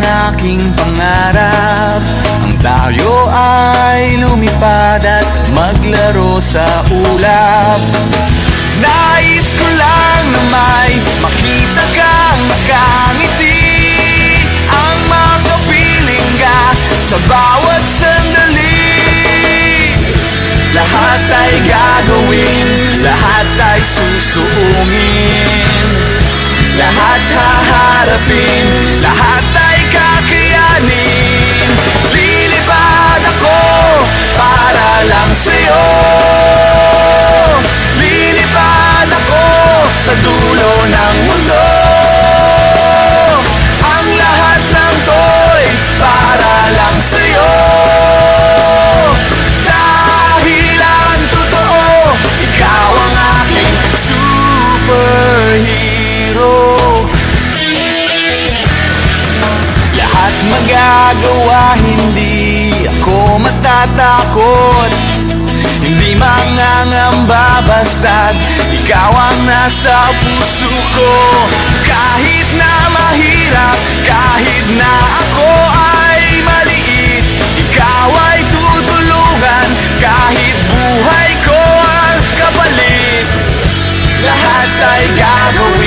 aking pangarap, ang tayo ay lumipad at maglaro sa ulap. Nais ko lang na may makita kang nakangiti, ang makapiling ka sa bawat sandali. Lahat ay gagawin, lahat ay susuungin, lahat haharapin, lahat ay kakayanin. Lilipad ako para lang sa'yo, lilipad ako sa dulo ng mundo. Ang lahat ng to'y para lang sa'yo, dahil ang totoo, ikaw ang aking superhero. Lahat magagawa, hindi ako matatakot, hindi mangangamba basta't ikaw ang nasa puso ko. Kahit na mahirap, kahit na ako ay maliit, ikaw ay tutulungan, kahit buhay ko ang kapalit. Lahat ay gagawin,